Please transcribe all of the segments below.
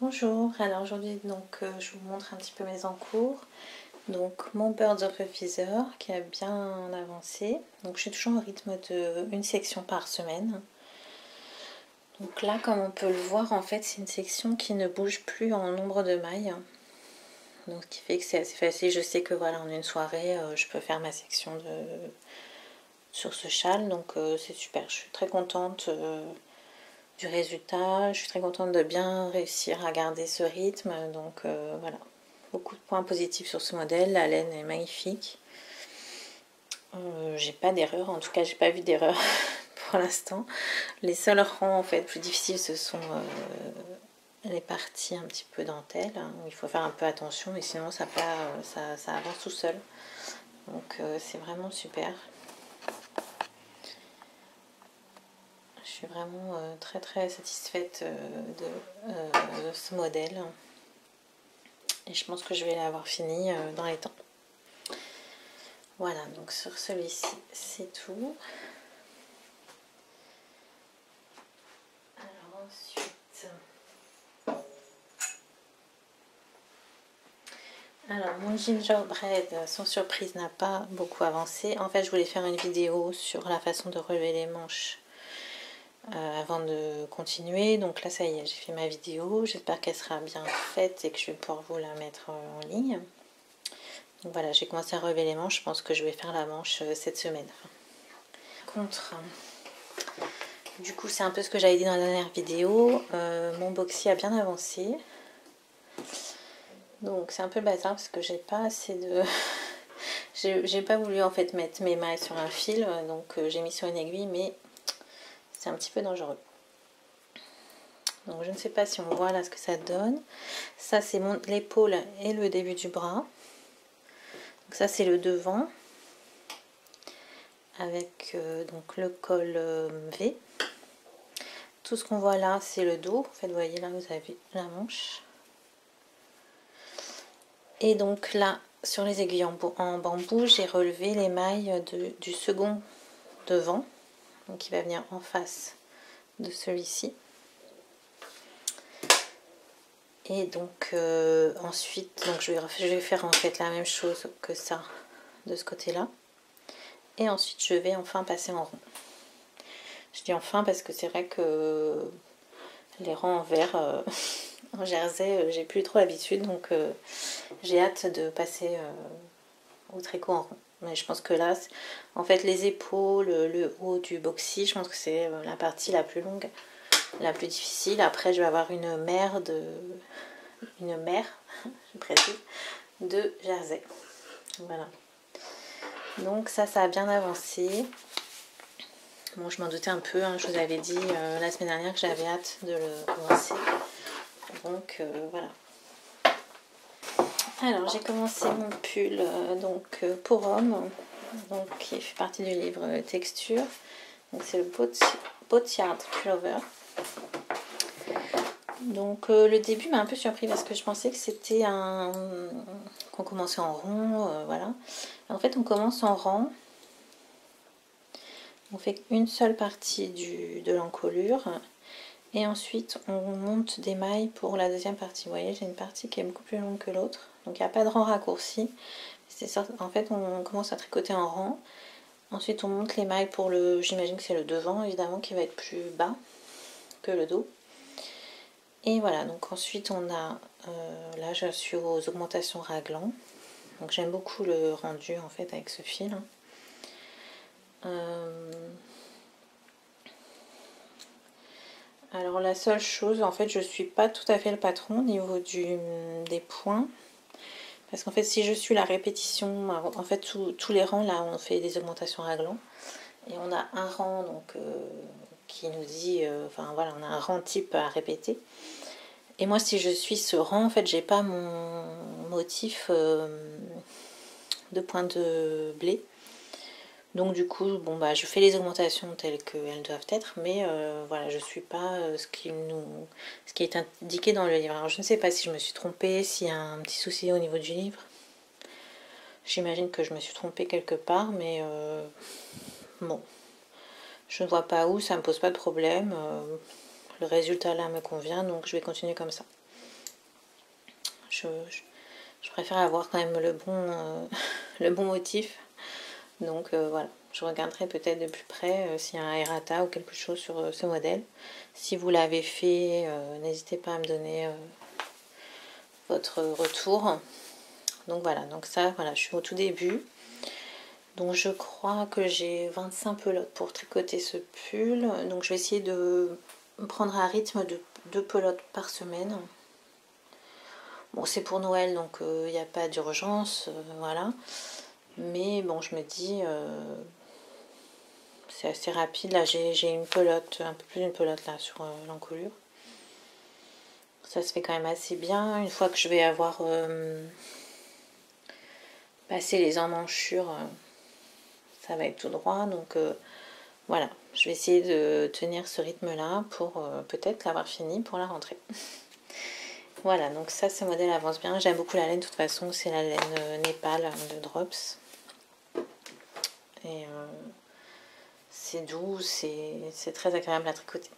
Bonjour, alors aujourd'hui je vous montre un petit peu mes encours. Donc mon Birds of a Feather qui a bien avancé. Donc je suis toujours au rythme de une section par semaine. Donc là, comme on peut le voir, en fait c'est une section qui ne bouge plus en nombre de mailles. Donc ce qui fait que c'est assez facile. Je sais que voilà, en une soirée je peux faire ma section sur ce châle. Donc c'est super, je suis très contente du résultat. Je suis très contente de bien réussir à garder ce rythme. Donc voilà, beaucoup de points positifs sur ce modèle. La laine est magnifique. J'ai pas d'erreur, en tout cas j'ai pas vu d'erreur pour l'instant. Les seuls rangs en fait plus difficiles, ce sont les parties un petit peu dentelle, hein, où il faut faire un peu attention, mais sinon ça avance tout seul. Donc c'est vraiment super. Je suis vraiment très très satisfaite de ce modèle. Et je pense que je vais l'avoir fini dans les temps. Voilà, donc sur celui-ci, c'est tout. Alors ensuite... Alors mon gingerbread, sans surprise, n'a pas beaucoup avancé. En fait, je voulais faire une vidéo sur la façon de relever les manches avant de continuer. Donc là, ça y est, j'ai fait ma vidéo. J'espère qu'elle sera bien faite et que je vais pouvoir vous la mettre en ligne. Donc voilà, j'ai commencé à relever les manches. Je pense que je vais faire la manche cette semaine. Contre, du coup, c'est un peu ce que j'avais dit dans la dernière vidéo. Mon boxy a bien avancé. Donc c'est un peu bazar parce que j'ai pas assez de... j'ai pas voulu en fait mettre mes mailles sur un fil. Donc j'ai mis sur une aiguille, mais c'est un petit peu dangereux. Donc je ne sais pas si on voit là ce que ça donne. Ça c'est l'épaule et le début du bras. Donc ça c'est le devant. Avec donc le col V. Tout ce qu'on voit là c'est le dos. En fait vous voyez là vous avez la manche. Et donc là sur les aiguilles en bambou j'ai relevé les mailles du second devant. Donc qui va venir en face de celui-ci. Et donc ensuite donc je vais faire en fait la même chose que ça de ce côté là. Et ensuite je vais enfin passer en rond. Je dis enfin parce que c'est vrai que les rangs en vert en jersey j'ai plus trop l'habitude, donc j'ai hâte de passer au tricot en rond. Mais je pense que là en fait les épaules, le haut du boxy, je pense que c'est la partie la plus longue, la plus difficile. Après je vais avoir une mer je précise, de jersey. Voilà, donc ça a bien avancé. Bon, je m'en doutais un peu, hein, je vous avais dit la semaine dernière que j'avais hâte de le lancer. Donc voilà. Alors j'ai commencé mon pull pour homme, donc qui fait partie du livre texture. Donc c'est le Boatyard Pullover. Donc le début m'a un peu surpris parce que je pensais que c'était qu'on commençait en rond, voilà. En fait on commence en rang. On fait une seule partie de l'encolure et ensuite on monte des mailles pour la deuxième partie. Vous voyez, j'ai une partie qui est beaucoup plus longue que l'autre, donc il n'y a pas de rang raccourci. En fait, on commence à tricoter en rang. Ensuite, on monte les mailles pour j'imagine que c'est le devant évidemment qui va être plus bas que le dos. Et voilà, donc ensuite on a, là je suis aux augmentations raglan. Donc j'aime beaucoup le rendu en fait avec ce fil. Alors la seule chose, en fait je suis pas tout à fait le patron au niveau des points, parce qu'en fait si je suis la répétition, en fait tous les rangs là on fait des augmentations raglan et on a un rang donc qui nous dit, enfin voilà, on a un rang type à répéter. Et moi si je suis ce rang, en fait j'ai pas mon motif de pointe de blé. Donc du coup, bon bah je fais les augmentations telles qu'elles doivent être, mais voilà, je suis pas ce qui est indiqué dans le livre. Alors je ne sais pas si je me suis trompée, s'il y a un petit souci au niveau du livre. J'imagine que je me suis trompée quelque part, mais bon, je ne vois pas où, ça me pose pas de problème. Le résultat là me convient, donc je vais continuer comme ça. je préfère avoir quand même le bon motif. Donc voilà, je regarderai peut-être de plus près s'il y a un errata ou quelque chose sur ce modèle. Si vous l'avez fait, n'hésitez pas à me donner votre retour. Donc voilà, donc ça, voilà, je suis au tout début. Donc je crois que j'ai 25 pelotes pour tricoter ce pull. Donc je vais essayer de prendre un rythme de 2 pelotes par semaine. Bon, c'est pour Noël, donc il n'y a pas d'urgence, voilà. Mais bon, je me dis, c'est assez rapide. Là, j'ai une pelote, un peu plus d'une pelote là sur l'encolure. Ça se fait quand même assez bien. Une fois que je vais avoir passé les emmanchures, ça va être tout droit. Donc voilà, je vais essayer de tenir ce rythme-là pour peut-être l'avoir fini pour la rentrée. Voilà, donc ça, ce modèle avance bien. J'aime beaucoup la laine, de toute façon, c'est la laine Népal de Drops. Et c'est doux, c'est très agréable à tricoter.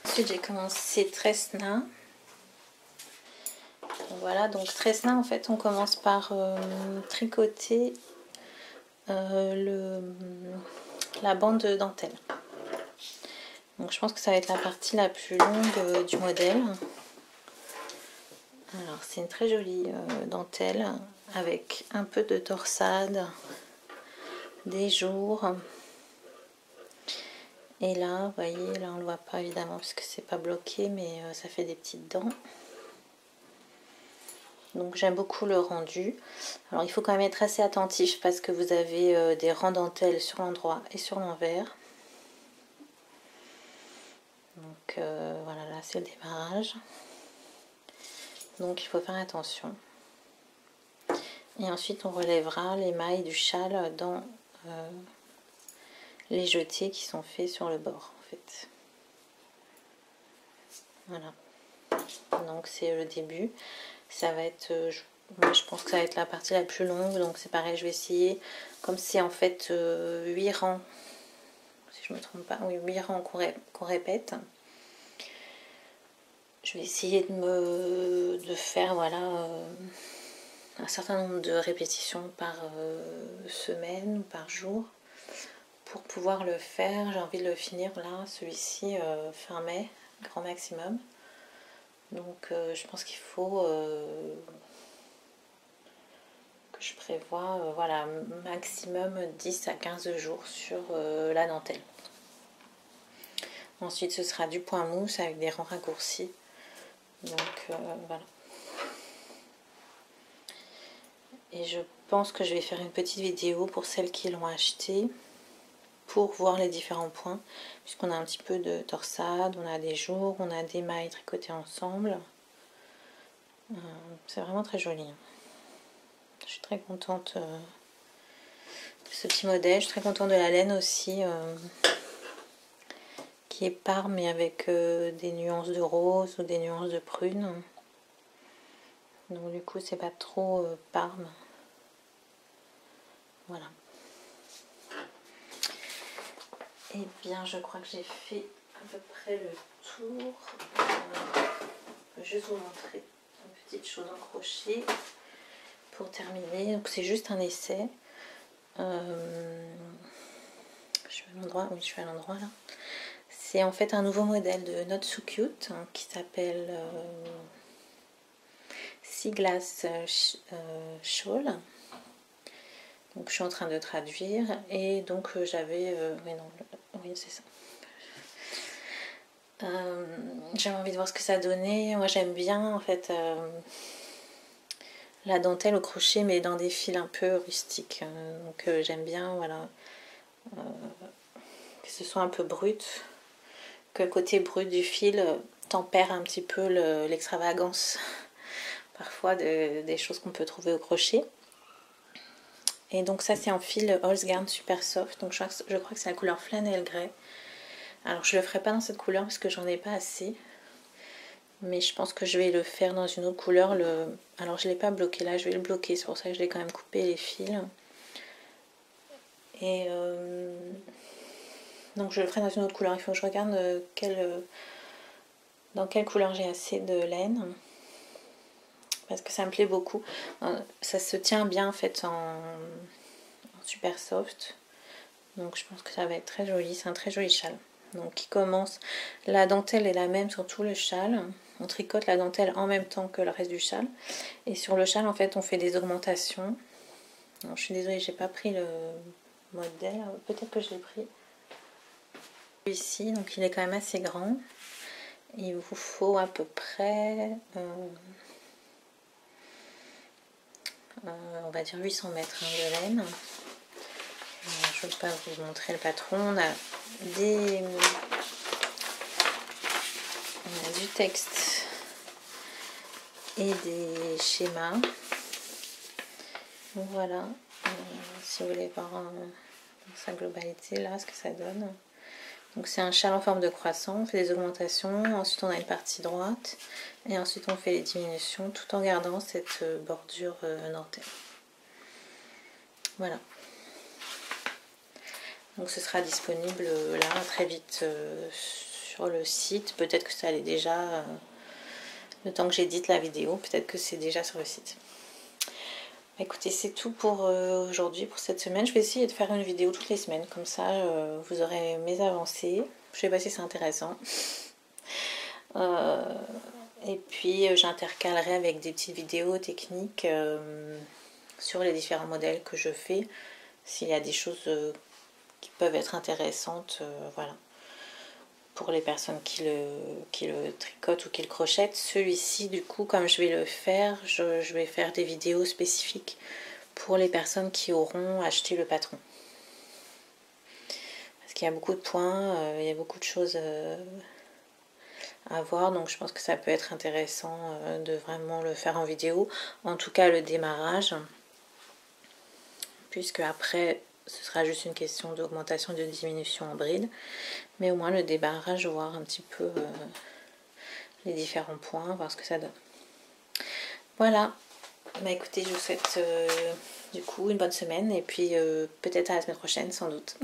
Ensuite, j'ai commencé Tresna. Voilà, donc Tresna, en fait, on commence par tricoter la bande de dentelle. Donc je pense que ça va être la partie la plus longue du modèle. Alors c'est une très jolie dentelle avec un peu de torsade, des jours. Et là, vous voyez, là on ne le voit pas évidemment parce que c'est pas bloqué, mais ça fait des petites dents. Donc j'aime beaucoup le rendu. Alors il faut quand même être assez attentif parce que vous avez des rangs dentelles sur l'endroit et sur l'envers. Donc voilà, là c'est le démarrage. Donc il faut faire attention. Et ensuite on relèvera les mailles du châle dans les jetés qui sont faits sur le bord en fait. Voilà. Donc c'est le début. Ça va être, moi je pense que ça va être la partie la plus longue. Donc c'est pareil, je vais essayer, comme c'est en fait 8 rangs, si je me trompe pas, oui 8 rangs qu'on répète. Je vais essayer de faire voilà un certain nombre de répétitions par semaine ou par jour pour pouvoir le faire. J'ai envie de le finir là, celui-ci fin mai, grand maximum. Donc je pense qu'il faut que je prévois voilà, maximum 10 à 15 jours sur la dentelle. Ensuite ce sera du point mousse avec des rangs raccourcis. Donc voilà. Et je pense que je vais faire une petite vidéo pour celles qui l'ont acheté pour voir les différents points, puisqu'on a un petit peu de torsade, on a des jours, on a des mailles tricotées ensemble. C'est vraiment très joli. Je suis très contente de ce petit modèle. Je suis très contente de la laine aussi, qui est parme mais avec des nuances de rose ou des nuances de prune. Donc du coup c'est pas trop parme. Voilà. Et bien je crois que j'ai fait à peu près le tour. Je vais juste vous montrer une petite chose en crochet pour terminer. Donc c'est juste un essai. Je suis à l'endroit, oui je suis à l'endroit là. C'est en fait un nouveau modèle de Not So Cute hein, qui s'appelle Sea Glass Shawl. Donc je suis en train de traduire et donc j'avais oui non oui c'est ça. J'avais envie de voir ce que ça donnait. Moi j'aime bien en fait la dentelle au crochet mais dans des fils un peu rustiques. Donc j'aime bien voilà que ce soit un peu brut, que le côté brut du fil tempère un petit peu l'extravagance parfois des choses qu'on peut trouver au crochet. Et donc ça c'est en fil Holzgarn super soft, donc je crois que c'est la couleur flanelle grey. Alors je le ferai pas dans cette couleur parce que j'en ai pas assez, mais je pense que je vais le faire dans une autre couleur. Alors je l'ai pas bloqué là, je vais le bloquer, c'est pour ça que je l'ai quand même coupé les fils. Et donc je le ferai dans une autre couleur, il faut que je regarde dans quelle couleur j'ai assez de laine parce que ça me plaît beaucoup. Ça se tient bien en fait en super soft. Donc je pense que ça va être très joli. C'est un très joli châle. Donc il commence, la dentelle est la même sur tout le châle. On tricote la dentelle en même temps que le reste du châle. Et sur le châle en fait on fait des augmentations. Alors, je suis désolée, j'ai pas pris le modèle. Peut-être que je l'ai pris. Ici, donc il est quand même assez grand. Il vous faut à peu près, on va dire 800 mètres de laine. Je ne vais pas vous montrer le patron. On a du texte et des schémas. Donc voilà, si vous voulez voir dans sa globalité là ce que ça donne. Donc c'est un châle en forme de croissant, on fait des augmentations, ensuite on a une partie droite et ensuite on fait les diminutions tout en gardant cette bordure dentelle. Voilà. Donc ce sera disponible là très vite sur le site. Peut-être que ça allait déjà, le temps que j'édite la vidéo, peut-être que c'est déjà sur le site. Écoutez, c'est tout pour aujourd'hui, pour cette semaine. Je vais essayer de faire une vidéo toutes les semaines, comme ça vous aurez mes avancées. Je sais pas si c'est intéressant. Et puis j'intercalerai avec des petites vidéos techniques sur les différents modèles que je fais, s'il y a des choses qui peuvent être intéressantes, voilà, pour les personnes qui le tricotent ou qui le crochettent. Celui-ci, du coup, comme je vais le faire, je vais faire des vidéos spécifiques pour les personnes qui auront acheté le patron. Parce qu'il y a beaucoup de points, il y a beaucoup de choses à voir, donc je pense que ça peut être intéressant de vraiment le faire en vidéo. En tout cas, le démarrage, puisque après ce sera juste une question d'augmentation et de diminution en bride, mais au moins le débarrage, voir un petit peu les différents points, voir ce que ça donne. Voilà, bah écoutez, je vous souhaite du coup une bonne semaine et puis peut-être à la semaine prochaine sans doute.